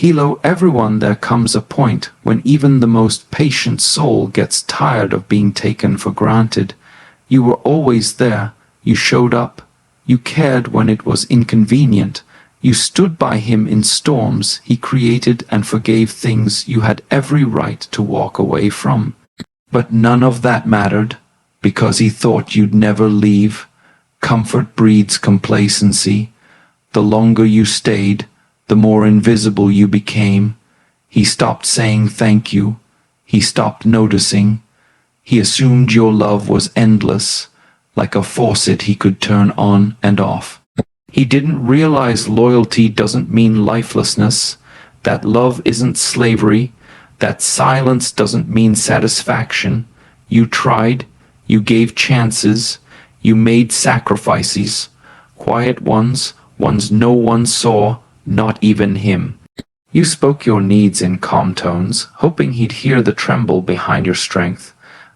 Hello everyone, there comes a point when even the most patient soul gets tired of being taken for granted. You were always there, you showed up, you cared when it was inconvenient, you stood by him in storms he created and forgave things you had every right to walk away from. But none of that mattered, because he thought you'd never leave. Comfort breeds complacency. The longer you stayed, the more invisible you became. He stopped saying thank you. He stopped noticing. He assumed your love was endless, like a faucet he could turn on and off. He didn't realize loyalty doesn't mean lifelessness, that love isn't slavery, that silence doesn't mean satisfaction. You tried, you gave chances, you made sacrifices, quiet ones no one saw, not even him. You spoke your needs in calm tones, hoping he'd hear the tremble behind your strength,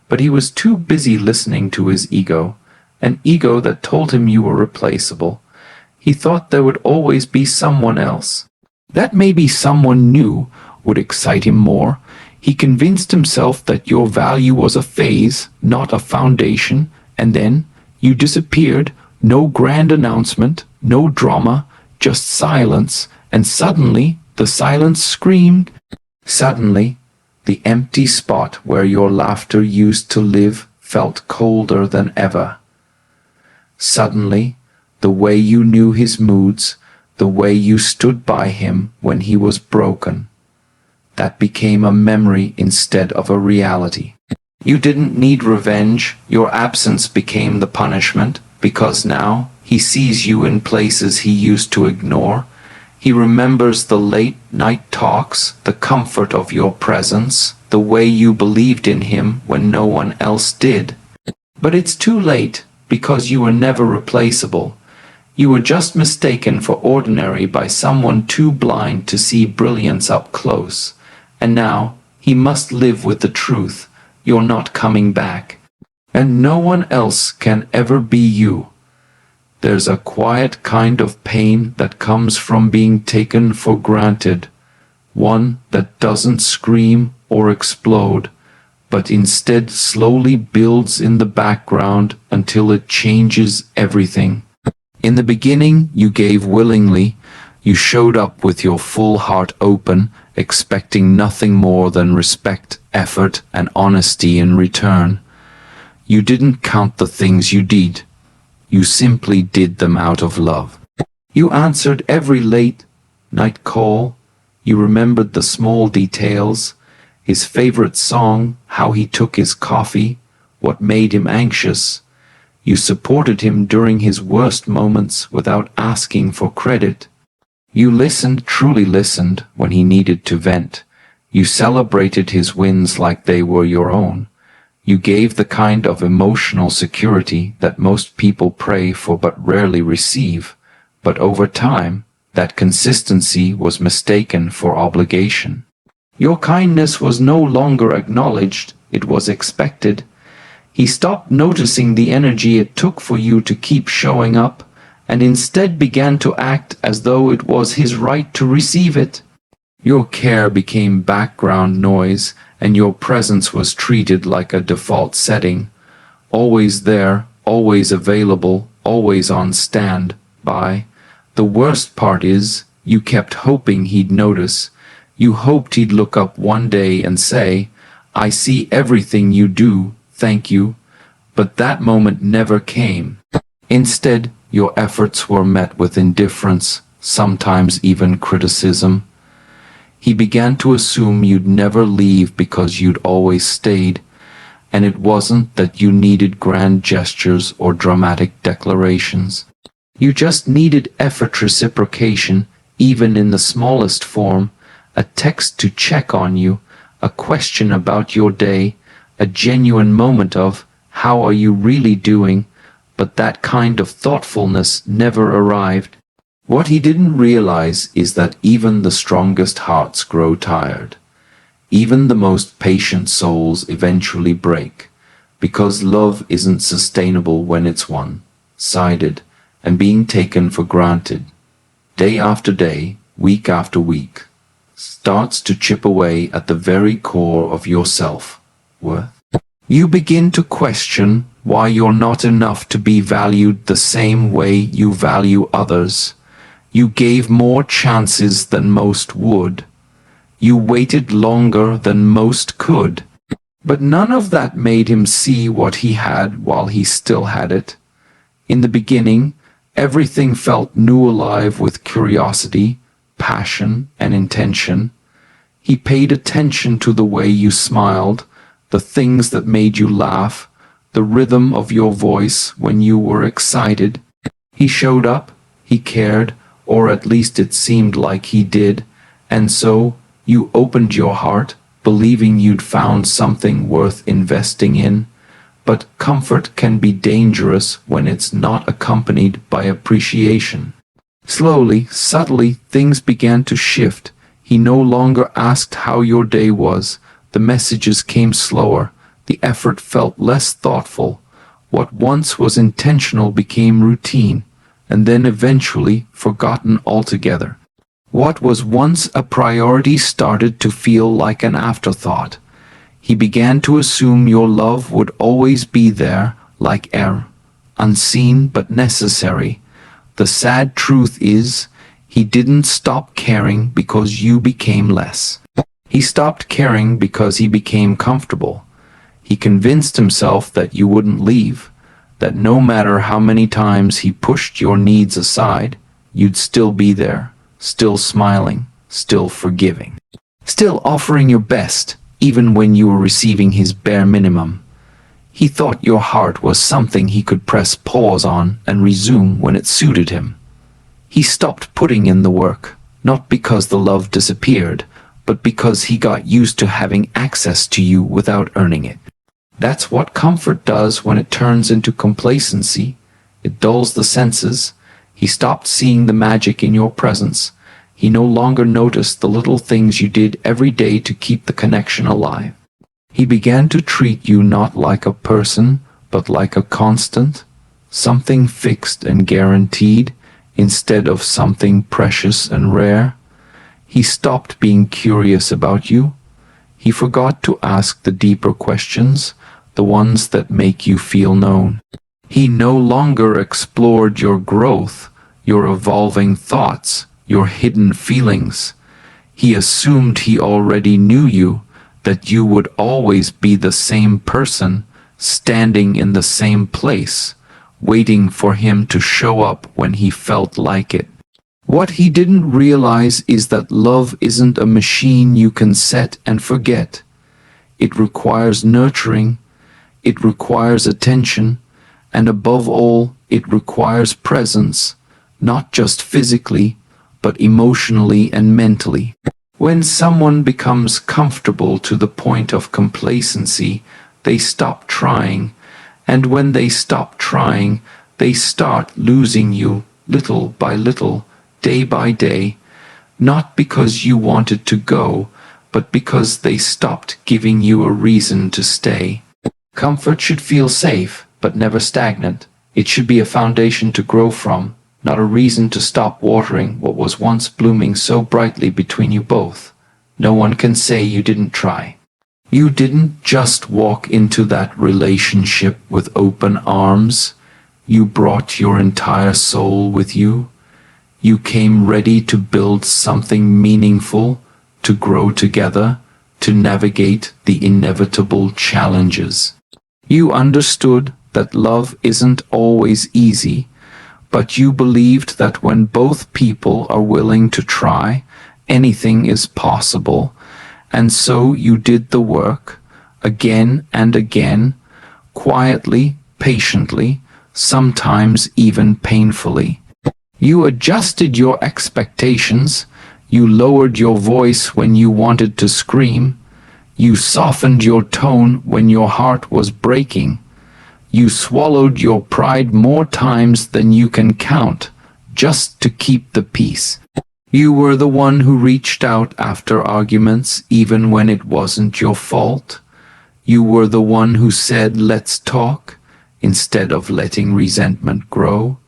but he was too busy listening to his ego, an ego that told him you were replaceable. He thought there would always be someone else. That maybe someone new would excite him more. He convinced himself that your value was a phase, not a foundation, and then you disappeared, no grand announcement, no drama, just silence, and suddenly the silence screamed. Suddenly, the empty spot where your laughter used to live felt colder than ever. Suddenly, the way you knew his moods, the way you stood by him when he was broken, that became a memory instead of a reality. You didn't need revenge, your absence became the punishment, because now he sees you in places he used to ignore. He remembers the late-night talks, the comfort of your presence, the way you believed in him when no one else did. But it's too late, because you were never replaceable. You were just mistaken for ordinary by someone too blind to see brilliance up close. And now, he must live with the truth. You're not coming back. And no one else can ever be you. There's a quiet kind of pain that comes from being taken for granted. One that doesn't scream or explode, but instead slowly builds in the background until it changes everything. In the beginning, you gave willingly. You showed up with your full heart open, expecting nothing more than respect, effort, and honesty in return. You didn't count the things you did. You simply did them out of love. You answered every late-night call. You remembered the small details, his favorite song, how he took his coffee, what made him anxious. You supported him during his worst moments without asking for credit. You listened, truly listened, when he needed to vent. You celebrated his wins like they were your own. You gave the kind of emotional security that most people pray for but rarely receive. But over time, that consistency was mistaken for obligation. Your kindness was no longer acknowledged, it was expected. He stopped noticing the energy it took for you to keep showing up, and instead began to act as though it was his right to receive it. Your care became background noise, and your presence was treated like a default setting. Always there, always available, always on standby. The worst part is, you kept hoping he'd notice. You hoped he'd look up one day and say, "I see everything you do, thank you." But that moment never came. Instead, your efforts were met with indifference, sometimes even criticism. He began to assume you'd never leave because you'd always stayed, and it wasn't that you needed grand gestures or dramatic declarations. You just needed effort reciprocation, even in the smallest form, a text to check on you, a question about your day, a genuine moment of, "How are you really doing?" But that kind of thoughtfulness never arrived. What he didn't realize is that even the strongest hearts grow tired. Even the most patient souls eventually break, because love isn't sustainable when it's one-sided and being taken for granted, day after day, week after week. starts to chip away at the very core of your self-worth. You begin to question why you're not enough to be valued the same way you value others. You gave more chances than most would. You waited longer than most could. But none of that made him see what he had while he still had it. In the beginning, everything felt new, alive with curiosity, passion, and intention. He paid attention to the way you smiled, the things that made you laugh, the rhythm of your voice when you were excited. He showed up, he cared, or at least it seemed like he did, and so you opened your heart, believing you'd found something worth investing in. But comfort can be dangerous when it's not accompanied by appreciation. Slowly, subtly, things began to shift. He no longer asked how your day was. The messages came slower. The effort felt less thoughtful. What once was intentional became routine, and then eventually forgotten altogether. What was once a priority started to feel like an afterthought. He began to assume your love would always be there, like air, unseen but necessary. The sad truth is, he didn't stop caring because you became less. He stopped caring because he became comfortable. He convinced himself that you wouldn't leave, that no matter how many times he pushed your needs aside, you'd still be there, still smiling, still forgiving, still offering your best, even when you were receiving his bare minimum. He thought your heart was something he could press pause on and resume when it suited him. He stopped putting in the work, not because the love disappeared, but because he got used to having access to you without earning it. That's what comfort does when it turns into complacency. It dulls the senses. He stopped seeing the magic in your presence. He no longer noticed the little things you did every day to keep the connection alive. He began to treat you not like a person, but like a constant, something fixed and guaranteed, instead of something precious and rare. He stopped being curious about you. He forgot to ask the deeper questions, the ones that make you feel known. He no longer explored your growth, your evolving thoughts, your hidden feelings. He assumed he already knew you, that you would always be the same person, standing in the same place, waiting for him to show up when he felt like it. What he didn't realize is that love isn't a machine you can set and forget. It requires nurturing, it requires attention, and above all, it requires presence, not just physically, but emotionally and mentally. When someone becomes comfortable to the point of complacency, they stop trying, and when they stop trying, they start losing you little by little, day by day, not because you wanted to go, but because they stopped giving you a reason to stay. Comfort should feel safe, but never stagnant. It should be a foundation to grow from, not a reason to stop watering what was once blooming so brightly between you both. No one can say you didn't try. You didn't just walk into that relationship with open arms. You brought your entire soul with you. You came ready to build something meaningful, to grow together, to navigate the inevitable challenges. You understood that love isn't always easy, but you believed that when both people are willing to try, anything is possible, and so you did the work, again and again, quietly, patiently, sometimes even painfully. You adjusted your expectations, you lowered your voice when you wanted to scream, you softened your tone when your heart was breaking. You swallowed your pride more times than you can count, just to keep the peace. You were the one who reached out after arguments, even when it wasn't your fault. You were the one who said, "Let's talk," instead of letting resentment grow.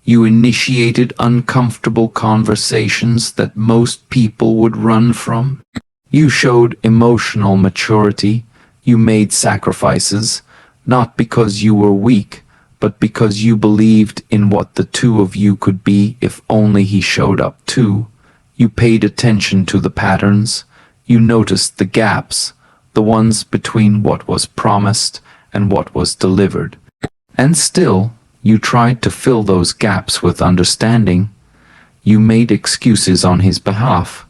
You initiated uncomfortable conversations that most people would run from. You showed emotional maturity. You made sacrifices, not because you were weak, but because you believed in what the two of you could be if only he showed up too. You paid attention to the patterns. You noticed the gaps, the ones between what was promised and what was delivered. And still, you tried to fill those gaps with understanding. You made excuses on his behalf.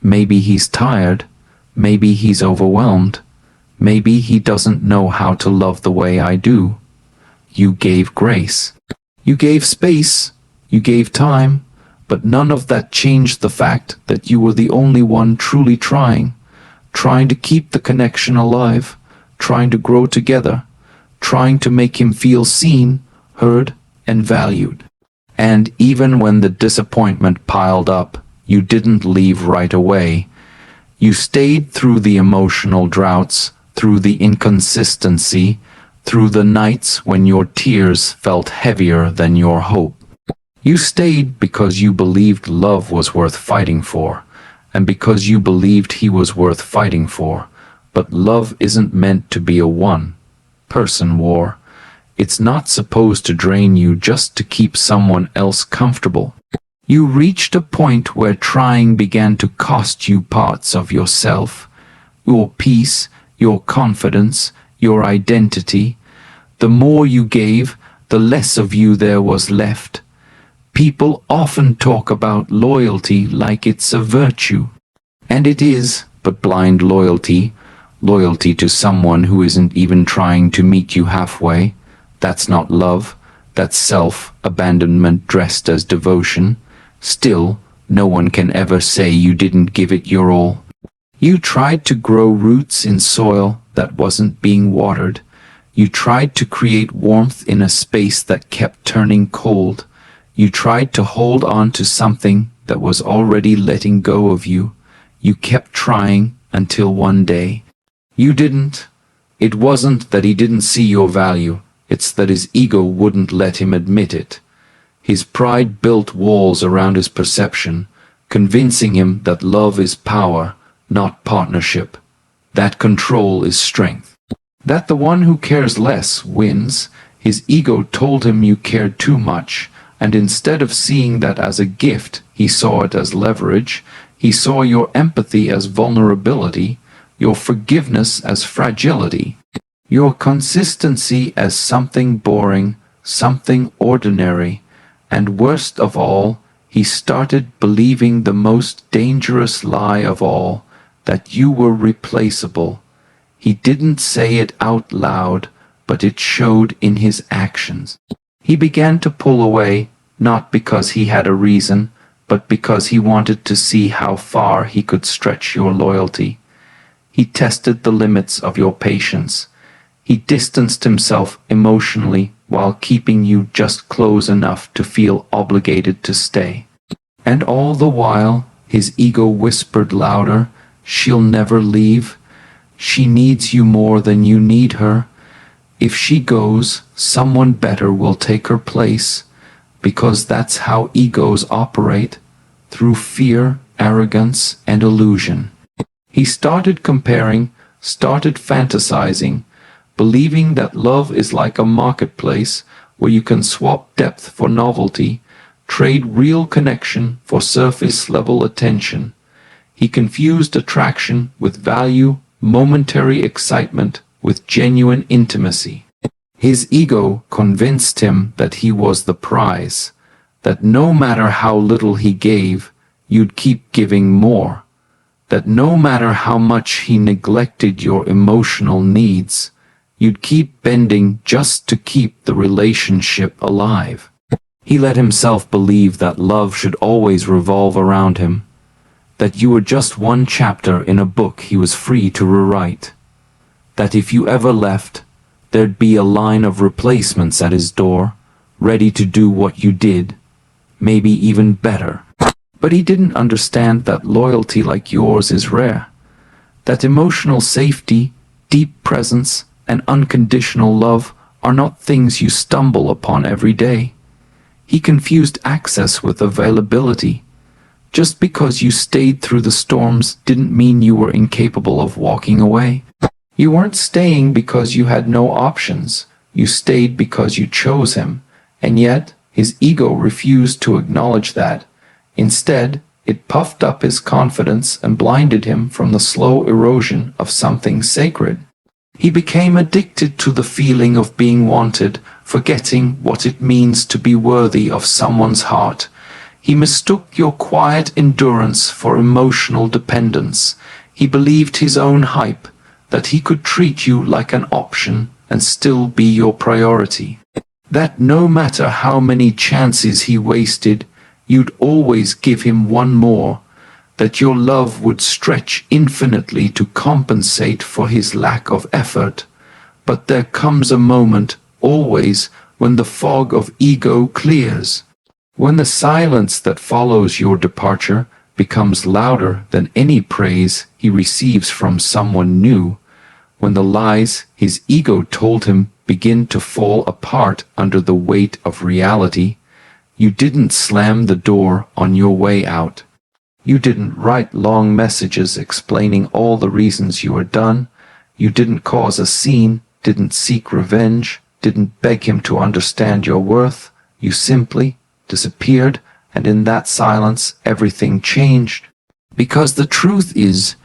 Maybe he's tired. Maybe he's overwhelmed. Maybe he doesn't know how to love the way I do. You gave grace. You gave space. You gave time. But none of that changed the fact that you were the only one truly trying to keep the connection alive, trying to grow together, trying to make him feel seen, heard, and valued. And even when the disappointment piled up, you didn't leave right away. You stayed through the emotional droughts, through the inconsistency, through the nights when your tears felt heavier than your hope. You stayed because you believed love was worth fighting for, and because you believed he was worth fighting for. But love isn't meant to be a one-person war. It's not supposed to drain you just to keep someone else comfortable. You reached a point where trying began to cost you parts of yourself, your peace, your confidence, your identity. The more you gave, the less of you there was left. People often talk about loyalty like it's a virtue. And it is, but blind loyalty, loyalty to someone who isn't even trying to meet you halfway, that's not love, that's self-abandonment dressed as devotion. Still, no one can ever say you didn't give it your all. You tried to grow roots in soil that wasn't being watered. You tried to create warmth in a space that kept turning cold. You tried to hold on to something that was already letting go of you. You kept trying until one day you didn't. It wasn't that he didn't see your value, it's that his ego wouldn't let him admit it. His pride built walls around his perception, convincing him that love is power, not partnership, that control is strength, that the one who cares less wins. His ego told him you cared too much, and instead of seeing that as a gift, he saw it as leverage. He saw your empathy as vulnerability, your forgiveness as fragility, your consistency as something boring, something ordinary, and worst of all, he started believing the most dangerous lie of all, that you were replaceable. He didn't say it out loud, but it showed in his actions. He began to pull away, not because he had a reason, but because he wanted to see how far he could stretch your loyalty. He tested the limits of your patience. He distanced himself emotionally while keeping you just close enough to feel obligated to stay. And all the while, his ego whispered louder, "She'll never leave. She needs you more than you need her. If she goes, someone better will take her place." Because that's how egos operate, through fear, arrogance, and illusion. He started comparing, started fantasizing, believing that love is like a marketplace where you can swap depth for novelty, trade real connection for surface-level attention. He confused attraction with value, momentary excitement with genuine intimacy. His ego convinced him that he was the prize, that no matter how little he gave, you'd keep giving more, that no matter how much he neglected your emotional needs, you'd keep bending just to keep the relationship alive. He let himself believe that love should always revolve around him, that you were just one chapter in a book he was free to rewrite, that if you ever left, there'd be a line of replacements at his door, ready to do what you did, maybe even better. But he didn't understand that loyalty like yours is rare, that emotional safety, deep presence, and unconditional love are not things you stumble upon every day. He confused access with availability. Just because you stayed through the storms didn't mean you were incapable of walking away. You weren't staying because you had no options. You stayed because you chose him, and yet his ego refused to acknowledge that. Instead, it puffed up his confidence and blinded him from the slow erosion of something sacred. He became addicted to the feeling of being wanted, forgetting what it means to be worthy of someone's heart. He mistook your quiet endurance for emotional dependence. He believed his own hype, that he could treat you like an option and still be your priority. That no matter how many chances he wasted, you'd always give him one more, that your love would stretch infinitely to compensate for his lack of effort. But there comes a moment, always, when the fog of ego clears. When the silence that follows your departure becomes louder than any praise he receives from someone new, when the lies his ego told him begin to fall apart under the weight of reality, you didn't slam the door on your way out. You didn't write long messages explaining all the reasons you were done. You didn't cause a scene, didn't seek revenge, didn't beg him to understand your worth. You simply disappeared, and in that silence everything changed. Because the truth is,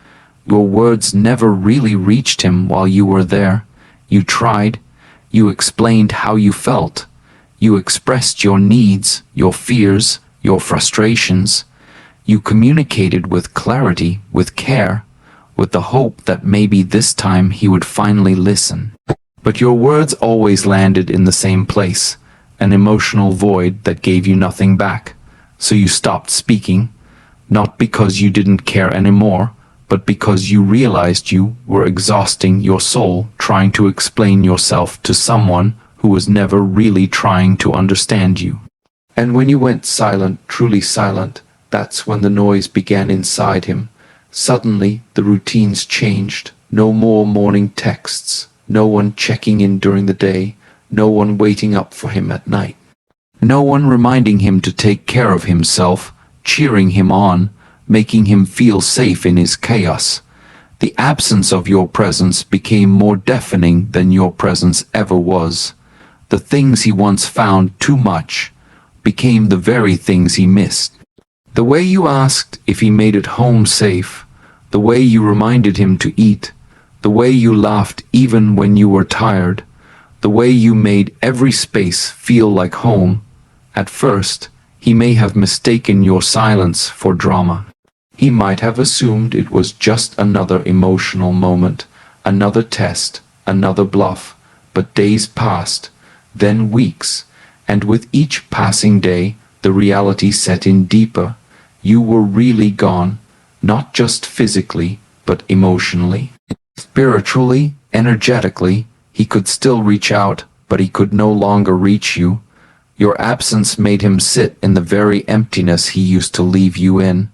your words never really reached him while you were there. You tried. You explained how you felt. You expressed your needs, your fears, your frustrations. You communicated with clarity, with care, with the hope that maybe this time he would finally listen. But your words always landed in the same place, an emotional void that gave you nothing back. So you stopped speaking, not because you didn't care anymore, but because you realized you were exhausting your soul trying to explain yourself to someone who was never really trying to understand you. And when you went silent, truly silent, that's when the noise began inside him. Suddenly, the routines changed. No more morning texts, no one checking in during the day, no one waiting up for him at night. No one reminding him to take care of himself, cheering him on, making him feel safe in his chaos. The absence of your presence became more deafening than your presence ever was. The things he once found too much became the very things he missed. The way you asked if he made it home safe, the way you reminded him to eat, the way you laughed even when you were tired, the way you made every space feel like home. At first, he may have mistaken your silence for drama. He might have assumed it was just another emotional moment, another test, another bluff. But days passed, then weeks, and with each passing day, the reality set in deeper. You were really gone, not just physically, but emotionally. Spiritually, energetically, he could still reach out, but he could no longer reach you. Your absence made him sit in the very emptiness he used to leave you in.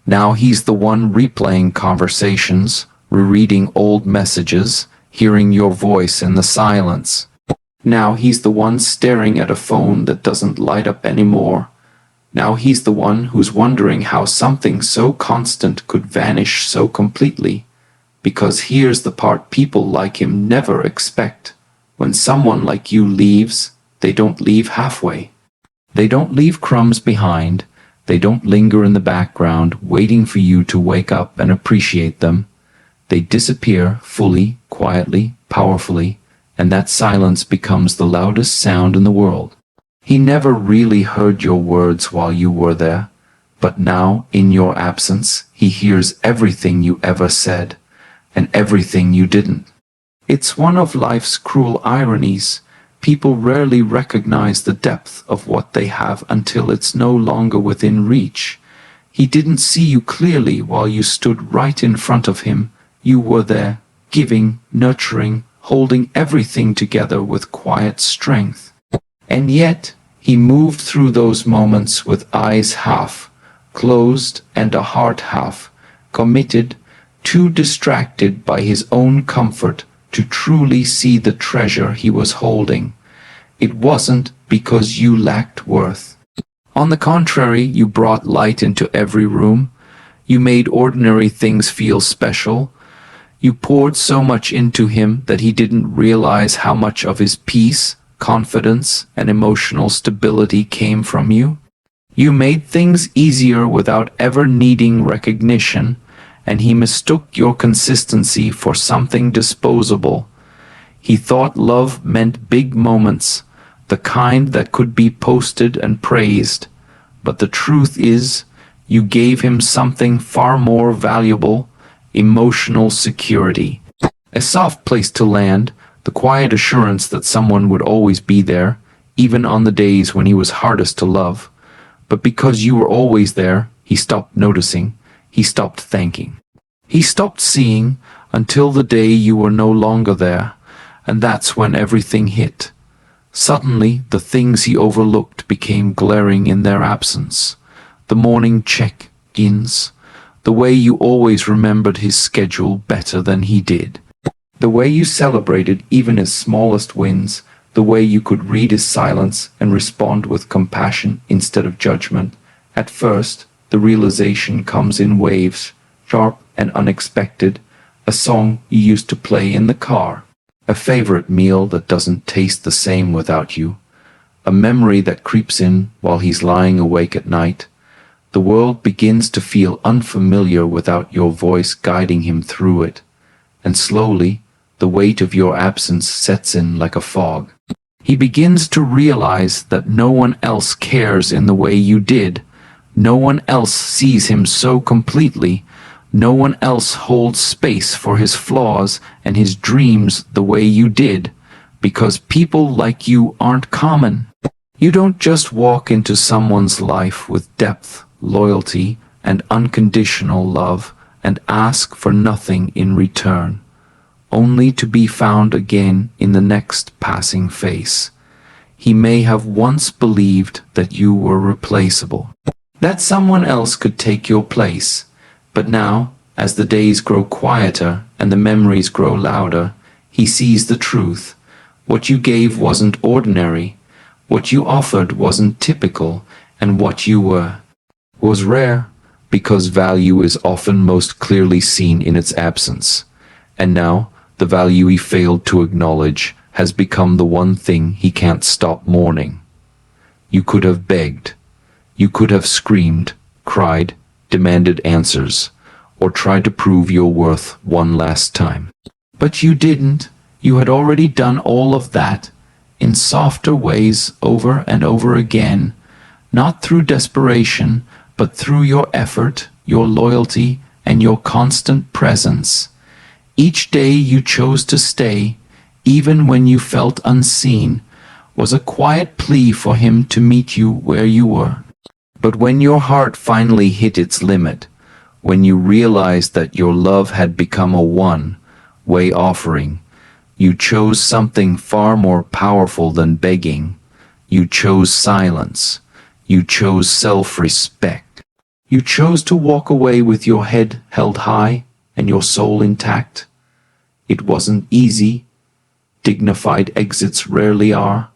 Now he's the one replaying conversations, rereading old messages, hearing your voice in the silence. Now he's the one staring at a phone that doesn't light up anymore. Now he's the one who's wondering how something so constant could vanish so completely. Because here's the part people like him never expect. When someone like you leaves, they don't leave halfway. They don't leave crumbs behind. They don't linger in the background, waiting for you to wake up and appreciate them. They disappear fully, quietly, powerfully, and that silence becomes the loudest sound in the world. He never really heard your words while you were there, but now, in your absence, he hears everything you ever said, and everything you didn't. It's one of life's cruel ironies. People rarely recognize the depth of what they have until it's no longer within reach. He didn't see you clearly while you stood right in front of him. You were there, giving, nurturing, holding everything together with quiet strength. And yet, he moved through those moments with eyes half closed and a heart half committed, too distracted by his own comfort to truly see the treasure he was holding. It wasn't because you lacked worth. On the contrary, you brought light into every room. You made ordinary things feel special. You poured so much into him that he didn't realize how much of his peace, confidence, and emotional stability came from you. You made things easier without ever needing recognition, and he mistook your consistency for something disposable. He thought love meant big moments, the kind that could be posted and praised. But the truth is, you gave him something far more valuable: emotional security. A soft place to land, the quiet assurance that someone would always be there, even on the days when he was hardest to love. But because you were always there, he stopped noticing, he stopped thanking. He stopped seeing until the day you were no longer there, and that's when everything hit. Suddenly, the things he overlooked became glaring in their absence. The morning check-ins, the way you always remembered his schedule better than he did. The way you celebrated even his smallest wins, the way you could read his silence and respond with compassion instead of judgment. At first, the realization comes in waves, sharp and unexpected. A song you used to play in the car. A favorite meal that doesn't taste the same without you. A memory that creeps in while he's lying awake at night. The world begins to feel unfamiliar without your voice guiding him through it. And slowly, the weight of your absence sets in like a fog. He begins to realize that no one else cares in the way you did. No one else sees him so completely. No one else holds space for his flaws and his dreams the way you did, because people like you aren't common. You don't just walk into someone's life with depth, loyalty, and unconditional love and ask for nothing in return, only to be found again in the next passing face. He may have once believed that you were replaceable, that someone else could take your place. But now, as the days grow quieter and the memories grow louder, he sees the truth. What you gave wasn't ordinary, what you offered wasn't typical, and what you were was rare, because value is often most clearly seen in its absence. And now, the value he failed to acknowledge has become the one thing he can't stop mourning. You could have begged. You could have screamed, cried, demanded answers, or tried to prove your worth one last time. But you didn't. You had already done all of that, in softer ways over and over again, not through desperation, but through your effort, your loyalty, and your constant presence. Each day you chose to stay, even when you felt unseen, was a quiet plea for him to meet you where you were. But when your heart finally hit its limit, when you realized that your love had become a one-way offering, you chose something far more powerful than begging. You chose silence. You chose self-respect. You chose to walk away with your head held high and your soul intact. It wasn't easy. Dignified exits rarely are.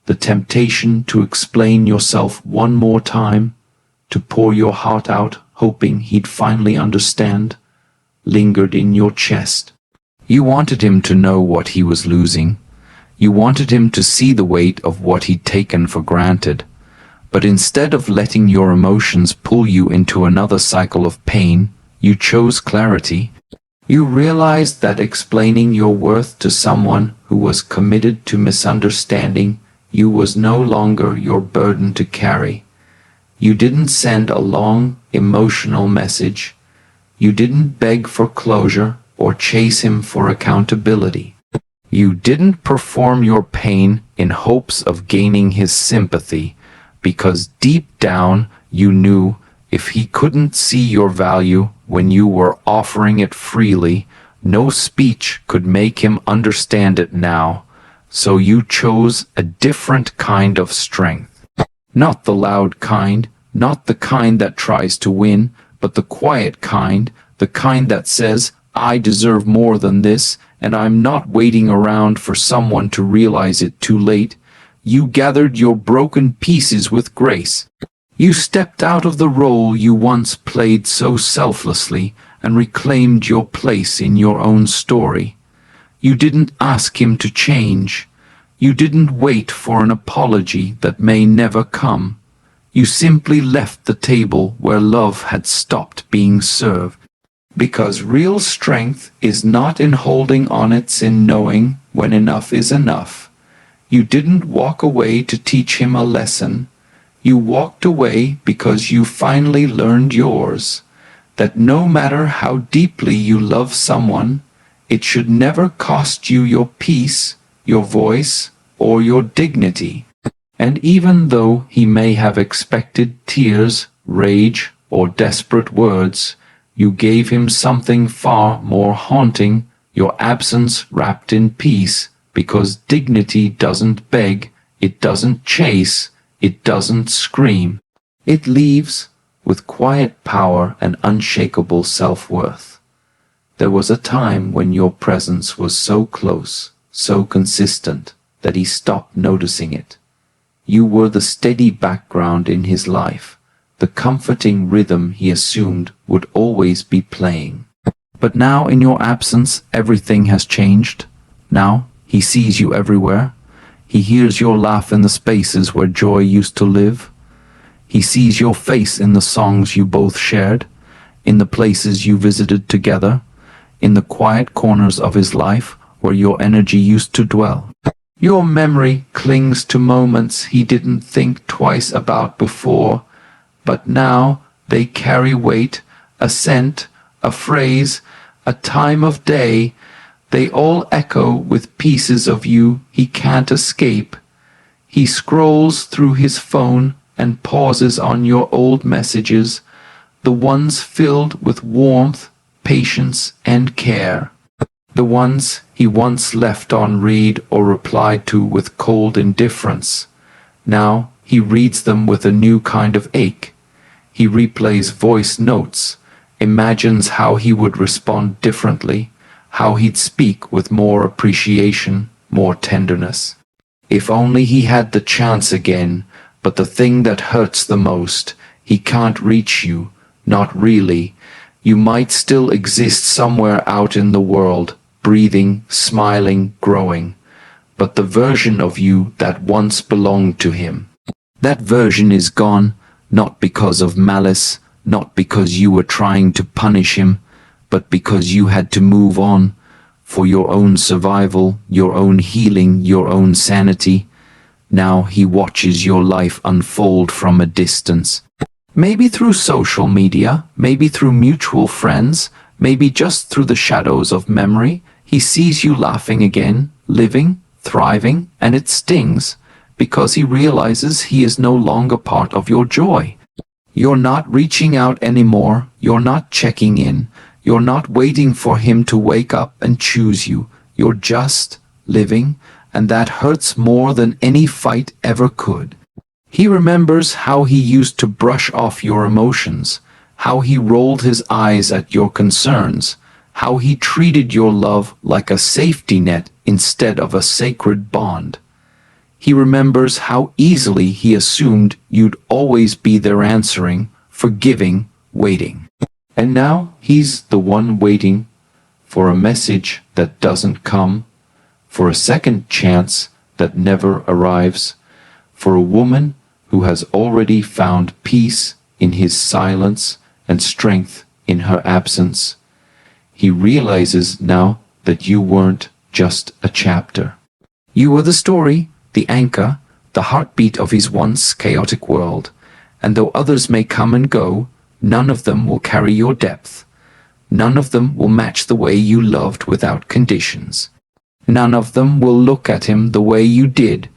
The temptation to explain yourself one more time, to pour your heart out, hoping he'd finally understand, lingered in your chest. You wanted him to know what he was losing. You wanted him to see the weight of what he'd taken for granted. But instead of letting your emotions pull you into another cycle of pain, you chose clarity. You realized that explaining your worth to someone who was committed to misunderstanding you was no longer your burden to carry. You didn't send a long, emotional message. You didn't beg for closure or chase him for accountability. You didn't perform your pain in hopes of gaining his sympathy, because deep down you knew if he couldn't see your value when you were offering it freely, no speech could make him understand it now. So you chose a different kind of strength. Not the loud kind, not the kind that tries to win, but the quiet kind, the kind that says, I deserve more than this, and I'm not waiting around for someone to realize it too late. You gathered your broken pieces with grace. You stepped out of the role you once played so selflessly and reclaimed your place in your own story. You didn't ask him to change. You didn't wait for an apology that may never come. You simply left the table where love had stopped being served. Because real strength is not in holding on, it's in knowing when enough is enough. You didn't walk away to teach him a lesson. You walked away because you finally learned yours, that no matter how deeply you love someone, it should never cost you your peace, your voice, or your dignity. And even though he may have expected tears, rage, or desperate words, you gave him something far more haunting, your absence wrapped in peace, because dignity doesn't beg, it doesn't chase, it doesn't scream. It leaves with quiet power and unshakable self-worth. There was a time when your presence was so close, so consistent, that he stopped noticing it. You were the steady background in his life, the comforting rhythm he assumed would always be playing. But now in your absence, everything has changed. Now he sees you everywhere. He hears your laugh in the spaces where joy used to live. He sees your face in the songs you both shared, in the places you visited together, in the quiet corners of his life where your energy used to dwell. Your memory clings to moments he didn't think twice about before, but now they carry weight, a scent, a phrase, a time of day. They all echo with pieces of you he can't escape. He scrolls through his phone and pauses on your old messages, the ones filled with warmth, patience, and care. The ones he once left on read or replied to with cold indifference. Now he reads them with a new kind of ache. He replays voice notes, imagines how he would respond differently, how he'd speak with more appreciation, more tenderness. If only he had the chance again, but the thing that hurts the most, he can't reach you, not really. You might still exist somewhere out in the world, breathing, smiling, growing, but the version of you that once belonged to him, that version is gone, not because of malice, not because you were trying to punish him, but because you had to move on, for your own survival, your own healing, your own sanity. Now he watches your life unfold from a distance. Maybe through social media, maybe through mutual friends, maybe just through the shadows of memory. He sees you laughing again, living, thriving, and it stings, because he realizes he is no longer part of your joy. You're not reaching out anymore, you're not checking in, you're not waiting for him to wake up and choose you. You're just living, and that hurts more than any fight ever could. He remembers how he used to brush off your emotions, how he rolled his eyes at your concerns, how he treated your love like a safety net instead of a sacred bond. He remembers how easily he assumed you'd always be there, answering, forgiving, waiting. And now he's the one waiting for a message that doesn't come, for a second chance that never arrives, for a woman who has already found peace in his silence and strength in her absence. He realizes now that you weren't just a chapter. You were the story, the anchor, the heartbeat of his once chaotic world, and though others may come and go, none of them will carry your depth. None of them will match the way you loved without conditions. None of them will look at him the way you did,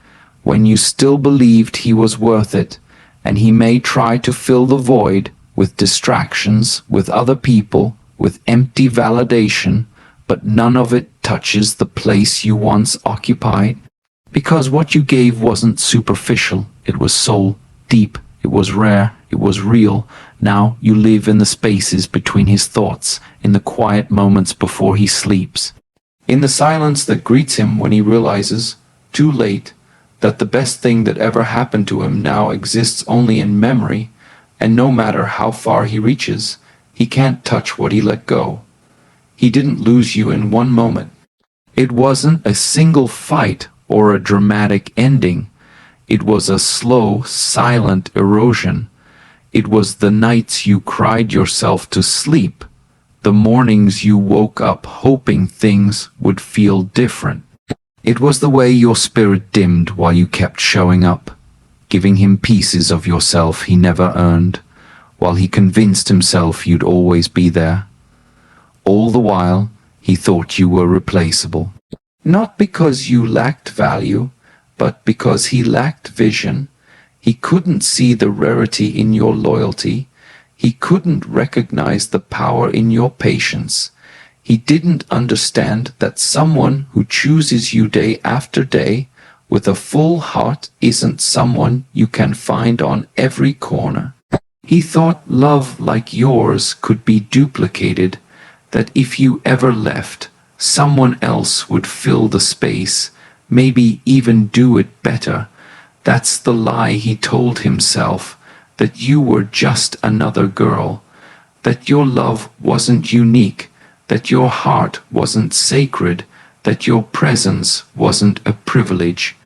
when you still believed he was worth it, and he may try to fill the void with distractions, with other people, with empty validation, but none of it touches the place you once occupied, because what you gave wasn't superficial, it was soul deep, it was rare, it was real. Now you live in the spaces between his thoughts, in the quiet moments before he sleeps, in the silence that greets him when he realizes, too late, that the best thing that ever happened to him now exists only in memory, and no matter how far he reaches, he can't touch what he let go. He didn't lose you in one moment. It wasn't a single fight or a dramatic ending. It was a slow, silent erosion. It was the nights you cried yourself to sleep, the mornings you woke up hoping things would feel different. It was the way your spirit dimmed while you kept showing up, giving him pieces of yourself he never earned, while he convinced himself you'd always be there. All the while, he thought you were replaceable. Not because you lacked value, but because he lacked vision. He couldn't see the rarity in your loyalty. He couldn't recognize the power in your patience. He didn't understand that someone who chooses you day after day with a full heart isn't someone you can find on every corner. He thought love like yours could be duplicated, that if you ever left, someone else would fill the space, maybe even do it better. That's the lie he told himself, that you were just another girl, that your love wasn't unique, that your heart wasn't sacred, that your presence wasn't a privilege.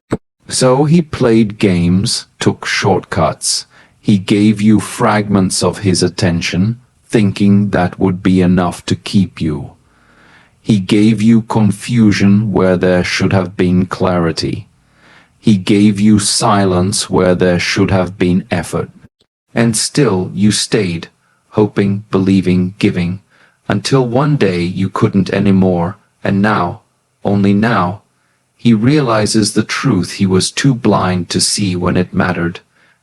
So he played games, took shortcuts. He gave you fragments of his attention, thinking that would be enough to keep you. He gave you confusion where there should have been clarity. He gave you silence where there should have been effort. And still you stayed, hoping, believing, giving, until one day you couldn't anymore, and now, only now, he realizes the truth he was too blind to see when it mattered.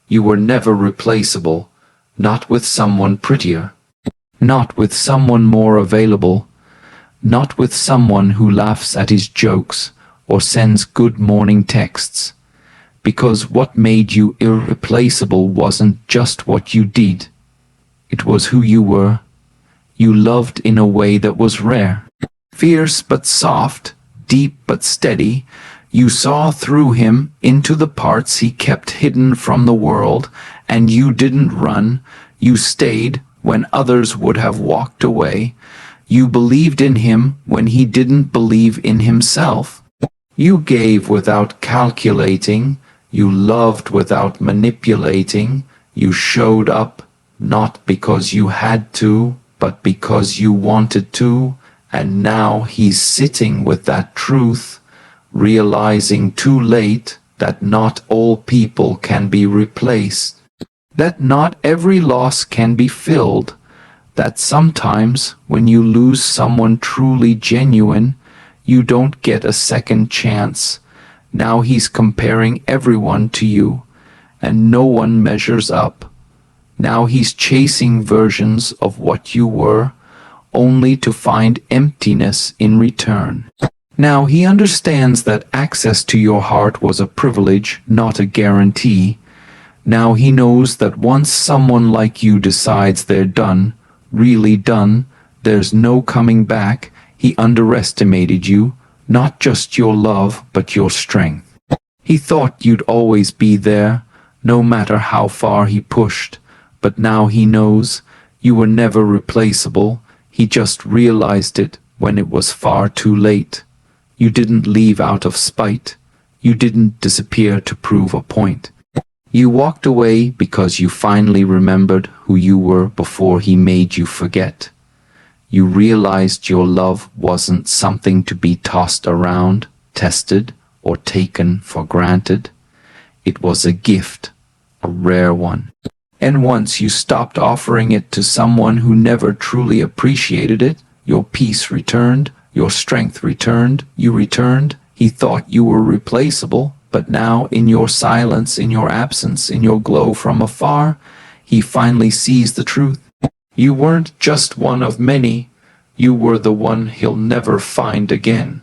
You were never replaceable, not with someone prettier, not with someone more available, not with someone who laughs at his jokes or sends good morning texts. Because what made you irreplaceable wasn't just what you did. It was who you were. You loved in a way that was rare. Fierce but soft, deep but steady. You saw through him into the parts he kept hidden from the world, and you didn't run. You stayed when others would have walked away. You believed in him when he didn't believe in himself. You gave without calculating. You loved without manipulating. You showed up, not because you had to, but because you wanted to. And now he's sitting with that truth, realizing too late that not all people can be replaced, that not every loss can be filled, that sometimes when you lose someone truly genuine, you don't get a second chance. Now he's comparing everyone to you, and no one measures up. Now he's chasing versions of what you were, only to find emptiness in return. Now he understands that access to your heart was a privilege, not a guarantee. Now he knows that once someone like you decides they're done, really done, there's no coming back. He underestimated you, not just your love, but your strength. He thought you'd always be there, no matter how far he pushed. But now he knows you were never replaceable. He just realized it when it was far too late. You didn't leave out of spite. You didn't disappear to prove a point. You walked away because you finally remembered who you were before he made you forget. You realized your love wasn't something to be tossed around, tested, or taken for granted. It was a gift, a rare one. And once you stopped offering it to someone who never truly appreciated it, your peace returned, your strength returned, you returned. He thought you were replaceable, but now in your silence, in your absence, in your glow from afar, he finally sees the truth. You weren't just one of many, you were the one he'll never find again.